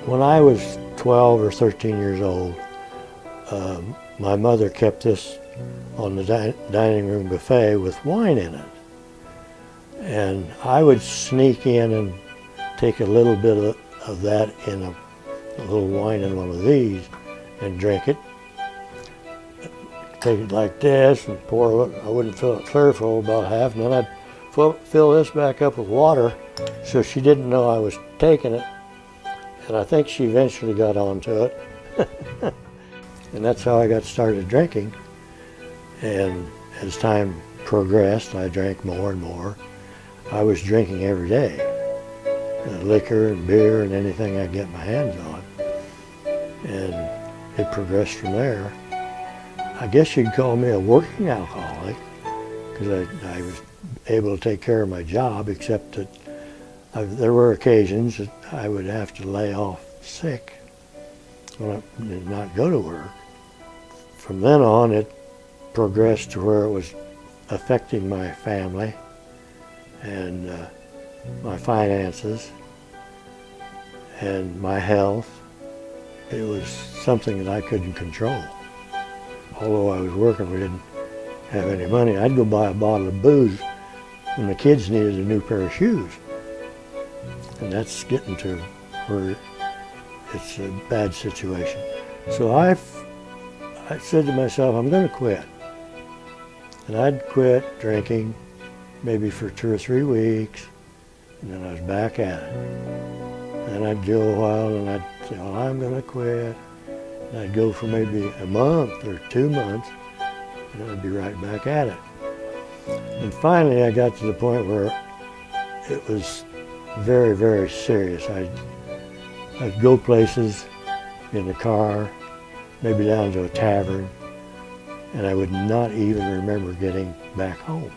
When I was 12 or 13 years old, my mother kept this on the dining room buffet with wine in it. And I would sneak in and take a little bit of that in a little wine in one of these and drink it. Take it like this and pour it. I wouldn't fill it clear for about half, and then I'd fill this back up with water so she didn't know I was taking it. And I think she eventually got onto it. And that's how I got started drinking. And as time progressed, I drank more and more. I was drinking every day, liquor and beer and anything I get my hands on. And it progressed from there. I guess you'd call me a working alcoholic, because I was able to take care of my job, except that there were occasions that I would have to lay off sick and not go to work. From then on, it progressed to where it was affecting my family and my finances and my health. It was something that I couldn't control. Although I was working, we didn't have any money. I'd go buy a bottle of booze when the kids needed a new pair of shoes. And that's getting to where it's a bad situation. So I said to myself, I'm going to quit. And I'd quit drinking maybe for 2 or 3 weeks, and then I was back at it. And I'd go a while and I'd say, well, I'm going to quit. And I'd go for maybe a month or 2 months, and then I'd be right back at it. And finally I got to the point where it was very, very serious. I'd go places in the car, maybe down to a tavern, and I would not even remember getting back home.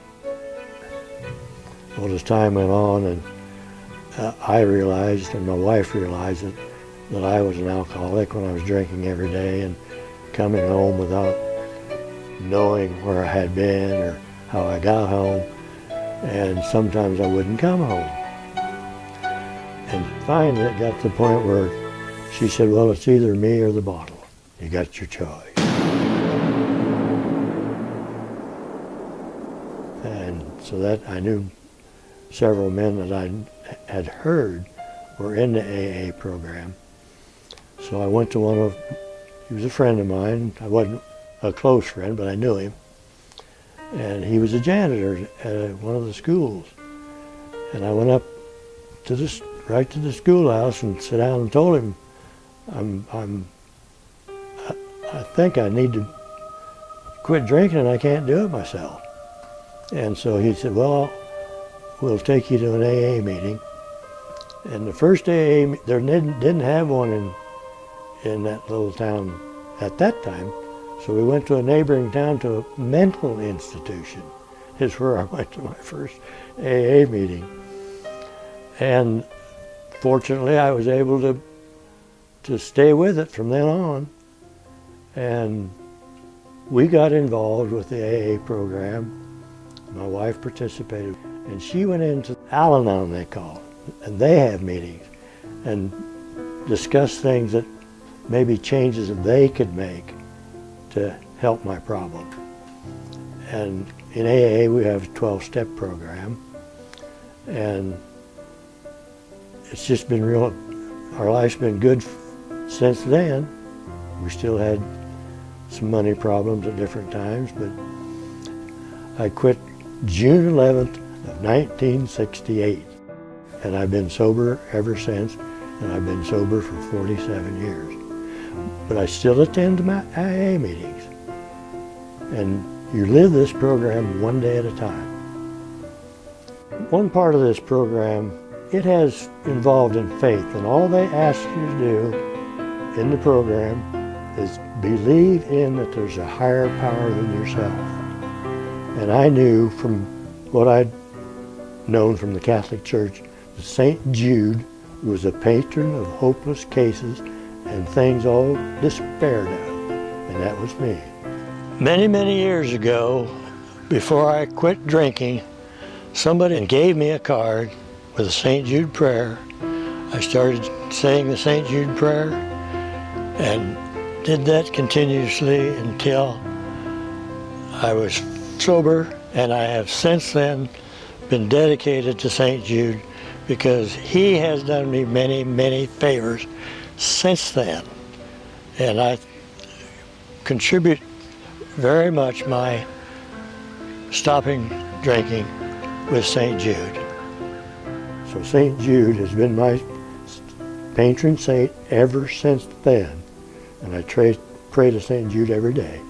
Well, as time went on, and I realized, and my wife realized that I was an alcoholic when I was drinking every day and coming home without knowing where I had been or how I got home, and sometimes I wouldn't come home. And finally it got to the point where she said, well, it's either me or the bottle. You got your choice. And so that I knew several men that I had heard were in the AA program. So I went to one of, he was a friend of mine. I wasn't a close friend, but I knew him. And he was a janitor at one of the schools. And I went up to this, right to the schoolhouse and sat down and told him, I think I need to quit drinking and I can't do it myself. And so he said, well, we'll take you to an AA meeting. And the first AA, there didn't have one in that little town at that time. So we went to a neighboring town to a mental institution. Is where I went to my first AA meeting. And fortunately, I was able to stay with it from then on. And we got involved with the AA program. My wife participated. And she went into Al-Anon, they call it. And they have meetings and discuss things that maybe changes that they could make to help my problem. And in AA we have a 12-step program, and it's just been real, our life's been good since then. We still had some money problems at different times, but I quit June 11th of 1968, and I've been sober ever since, and I've been sober for 47 years. But I still attend my AA meetings. And you live this program one day at a time. One part of this program, it has involved in faith, and all they ask you to do in the program is believe in that there's a higher power than yourself. And I knew from what I'd known from the Catholic Church that St. Jude was a patron of hopeless cases and things all despaired of, and that was me. Many, many years ago, before I quit drinking, somebody gave me a card with a St. Jude prayer, I started saying the St. Jude prayer and did that continuously until I was sober, and I have since then been dedicated to St. Jude because he has done me many, many favors since then. And I contribute very much my stopping drinking with St. Jude. So St. Jude has been my patron saint ever since then, and I pray to St. Jude every day.